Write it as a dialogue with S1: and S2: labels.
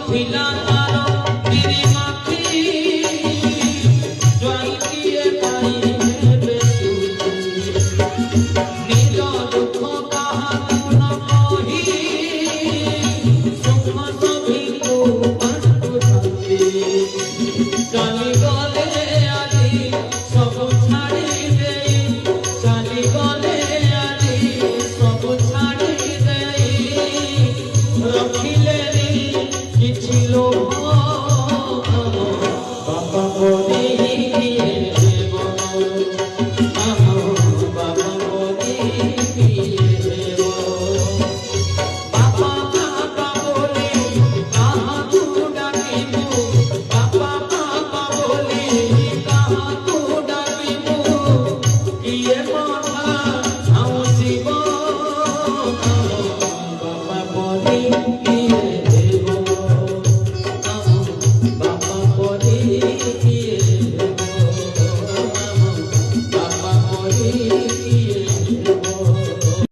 S1: ଥିଲା ତାର ବିରି ମାଖି ଜ୍ୱାଇଁ କିଏ ପାଇ ହେବେ ନିଜ ଦୁଃଖ କାହାକୁ ନ କହି ସୁଖ ସଭିଙ୍କୁ ବାଣ୍ଟୁଛନ୍ତି ଚାଲିଗଲେ ଆଜି ସବୁ ଛାଡ଼ି ଦେଇ ଚାଲିଗଲେ ଆଜି ସବୁ ଛାଡ଼ି ଦେଇ ରଖିଲେନି କିଛି ଲୋଭ ବାପା ପରି କିଏ ଦେବ ବାପା ପରି କିଏ ଦେବ ବାପା ବାପା ବୋଲି କାହାକୁ ଡାକିବୁ ବାପା ବାପା ବୋଲି କାହାକୁ ଡାକିବୁ କିଏ କଥା ଆଉଁସିବ ବାପା ପରି କିଏ ଦେବ ବାପା ପରି କିଏ ଦେବ ବାପା ପରି